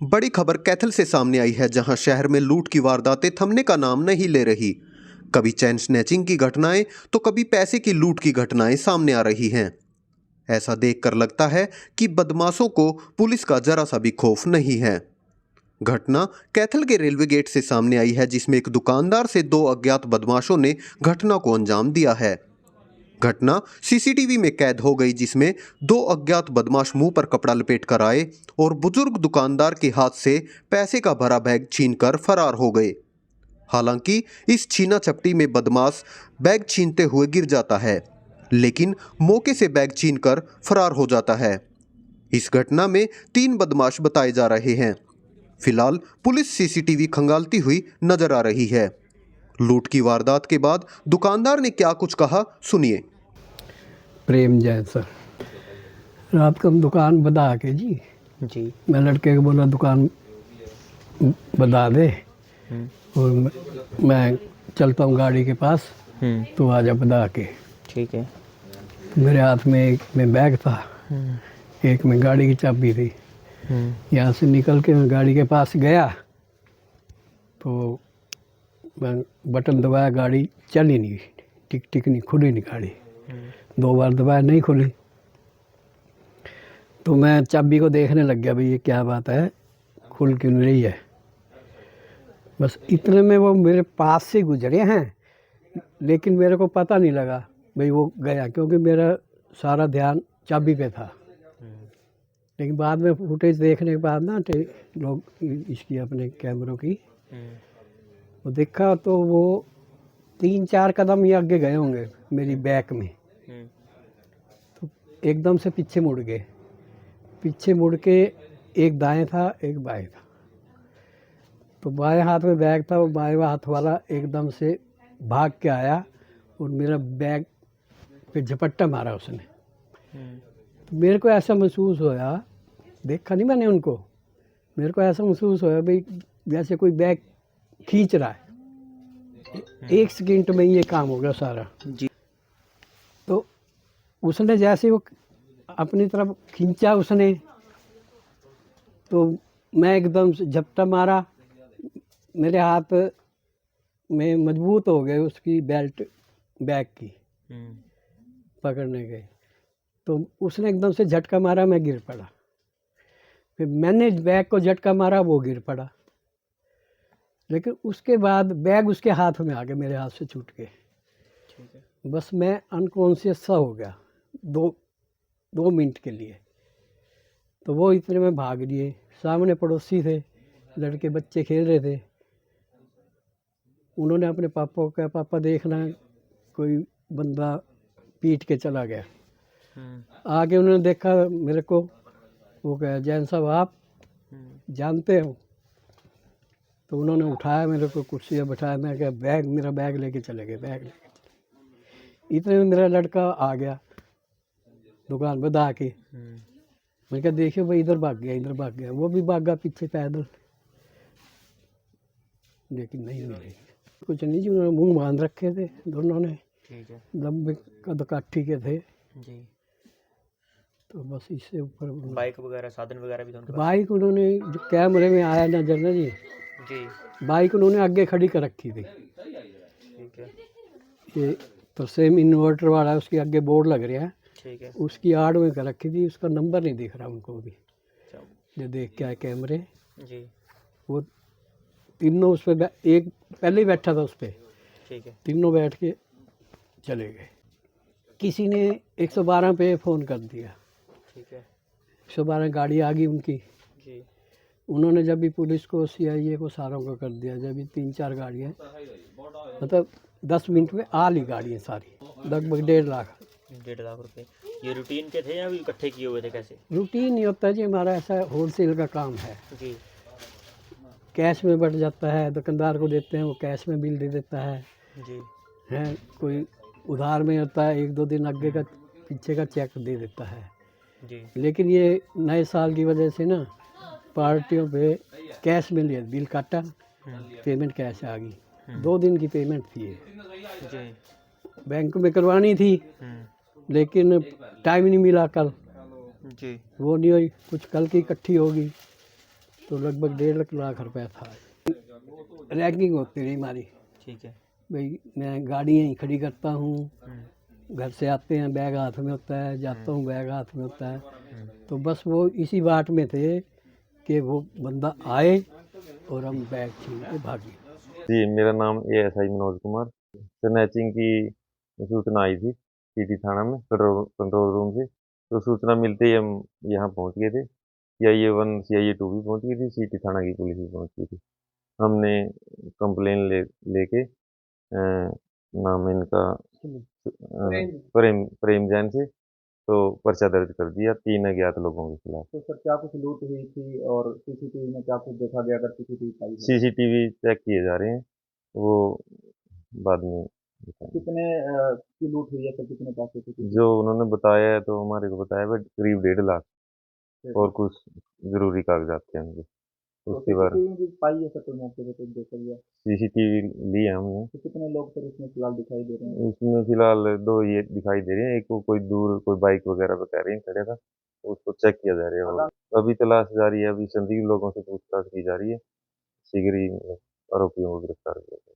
बड़ी खबर कैथल से सामने आई है, जहां शहर में लूट की वारदातें थमने का नाम नहीं ले रही। कभी चैन स्नैचिंग की घटनाएं तो कभी पैसे की लूट की घटनाएं सामने आ रही हैं। ऐसा देखकर लगता है कि बदमाशों को पुलिस का जरा सा भी खौफ नहीं है। घटना कैथल के रेलवे गेट से सामने आई है, जिसमें एक दुकानदार से दो अज्ञात बदमाशों ने घटना को अंजाम दिया है। घटना सीसीटीवी में कैद हो गई, जिसमें दो अज्ञात बदमाश मुंह पर कपड़ा लपेट कर आए और बुजुर्ग दुकानदार के हाथ से पैसे का भरा बैग छीनकर फरार हो गए। हालांकि इस छीना झपटी में बदमाश बैग छीनते हुए गिर जाता है, लेकिन मौके से बैग छीनकर फरार हो जाता है। इस घटना में 3 बदमाश बताए जा रहे हैं। फिलहाल पुलिस सीसीटीवी खंगालती हुई नजर आ रही है। लूट की वारदात के बाद दुकानदार ने क्या कुछ कहा, सुनिए। प्रेम जैन सर, रात को हम दुकान बता के जी मैं लड़के को बोला दुकान बता दे और मैं चलता हूँ गाड़ी के पास, तो आजा बता के। ठीक है। मेरे हाथ में एक में बैग था, एक में गाड़ी की चाबी थी। यहाँ से निकल के मैं गाड़ी के पास गया तो मैं बटन दबाया, गाड़ी चली नहीं, टिक टिक नहीं खुली, नहीं गाड़ी। 2 बार दबाया, नहीं खुली। तो मैं चाबी को देखने लग गया, भाई ये क्या बात है, खुल क्यों नहीं रही है। बस इतने में वो मेरे पास से गुजरे हैं, लेकिन मेरे को पता नहीं लगा भाई वो गया, क्योंकि मेरा सारा ध्यान चाबी पे था। लेकिन बाद में फुटेज देखने के बाद ना लोग इसकी अपने कैमरों की वो देखा तो वो 3-4 कदम ही आगे गए होंगे मेरी बैक में। तो एकदम से पीछे मुड़ गए। पीछे मुड़ के एक दाएं था, एक बाएं था। तो बाएं हाथ में बैग था, वो बाएं हाथ वाला एकदम से भाग के आया और मेरा बैग पे झपट्टा मारा उसने। तो मेरे को ऐसा महसूस होया, देखा नहीं मैंने उनको, मेरे को ऐसा महसूस होया भाई जैसे कोई बैग खींच रहा है। 1 सेकंड में ये काम हो गया सारा जी। तो उसने जैसे वो अपनी तरफ खींचा उसने, तो मैं एकदम से झपटा मारा, मेरे हाथ में मजबूत हो गए उसकी बेल्ट बैग की पकड़ने गए। तो उसने एकदम से झटका मारा, मैं गिर पड़ा। फिर मैंने बैग को झटका मारा, वो गिर पड़ा। लेकिन उसके बाद बैग उसके हाथ में आ गया, मेरे हाथ से छूट के। बस मैं अनकॉन्शियस सा हो गया 2 मिनट के लिए। तो वो इतने में भाग लिए। सामने पड़ोसी थे, लड़के बच्चे खेल रहे थे। उन्होंने अपने पापा को कहा, पापा देखना कोई बंदा पीट के चला गया। आगे उन्होंने देखा मेरे को, वो कहा जैन साहब आप जानते हो? तो उन्होंने उठाया मेरे को, कुर्सी पर बैठाया। मैं क्या बैग, मेरा बैग लेके चले गए, बैग लेके चले। इतने में मेरा लड़का आ गया दुकान बता के। मैंने कहा देखियो भाई इधर भाग गया, इधर भाग गया। वो भी भागा पीछे पैदल, लेकिन नहीं मिले। कुछ नहीं जी, उन्होंने मुंह बांध रखे थे दोनों ने। ठीक है। लंबे कद-काठी के थे जी। तो बस इससे ऊपर बाइक वगैरह, साधन वगैरह भी तो उनके पास? बाइक उन्होंने जो कैमरे में आया नजर ना जी, बाइक उन्होंने आगे खड़ी कर रखी थी। ठीक है। ये तो सेम इन्वर्टर वाला है, उसके आगे बोर्ड लग रहा है। ठीक है। उसकी आड़ में कर रखी थी, उसका नंबर नहीं दिख रहा उनको भी। जो देख के आए कैमरे जी। वो तीनों उस पर एक पहले ही बैठा था उस पर। ठीक है। तीनों बैठ के चले गए। किसी ने 112 पे फ़ोन कर दिया। ठीक है। 112 गाड़ी आ गई उनकी जी। उन्होंने जब भी पुलिस को, CIA को, सारों को कर दिया। जब भी 3-4 गाड़ियाँ, मतलब 10 मिनट में आ ली गाड़ियाँ सारी, लगभग 1.5 लाख। 1.5 लाख रुपए ये रूटीन के थे या भी इकट्ठे किए हुए थे? कैसे रूटीन नहीं होता जी, हमारा ऐसा होलसेल का काम है जी। कैश में बढ़ जाता है, दुकानदार को देते हैं, वो कैश में बिल दे देता है जी। है। कोई उधार में होता है, 1-2 दिन आगे का पीछे का चेक दे देता है जी। लेकिन ये नए साल की वजह से ना पार्टियों पे कैश में लिया, बिल काटा, पेमेंट कैश आ गई। 2 दिन की पेमेंट थी ये जी। बैंक में करवानी थी, लेकिन टाइम नहीं मिला कल जी। वो नहीं हुई। कुछ कल की इकट्ठी होगी तो तो लगभग 1.5 लाख रुपया था। रैगिंग होती रही हमारी, ठीक है। भाई मैं गाड़ी यहीं खड़ी करता हूँ, घर से आते हैं बैग हाथ में होता है, जाता हूँ बैग हाथ में होता है, तो बस वो इसी बाट में थे कि वो बंदा आए और हम बैग छीन के भागे। जी, मेरा नाम एएसआई मनोज कुमार। स्नैचिंग की सूचना आई थी सिटी थाना में कंट्रोल रूम से। तो सूचना मिलते ही हम यहाँ पहुँच गए थे। सीआईए 1 सीआईए 2 भी पहुँच गई थी, सिटी थाना की पुलिस भी पहुँच गई थी। हमने कंप्लेन लेके नाम इनका प्रेम प्रेम जैन से तो पर्चा दर्ज कर दिया 3 अज्ञात लोगों के खिलाफ। तो सर क्या कुछ लूट हुई थी और सीसीटीवी में क्या कुछ देखा गया, अगर सीसीटीवी पाई है? सीसीटीवी चेक किए जा रहे हैं, वो बाद में बताएंगे। कितने की लूट हुई है सर, कितने पैसे थे? जो उन्होंने बताया है तो हमारे को बताया है करीब 1.5 लाख और कुछ जरूरी कागजात थे उनके। तो उसके बाद सीसीटीवी भी पाई है सर, कोई मौके पे कुछ देखा गया? सीसीटीवी लिए हमने। तो कितने लोग सर इसमें फिलहाल दिखाई दे रहे हैं? उसमें फिलहाल 2 ये दिखाई दे रहे हैं, एक को कोई दूर कोई बाइक वगैरह पे कह रहे हैं खड़े था, तो उसको चेक किया जा रहा है। और अभी तलाश जारी है, अभी संदिग्ध लोगों से पूछताछ की जा रही है, शीघ्र ही आरोपियों को गिरफ्तार किया जाएगा।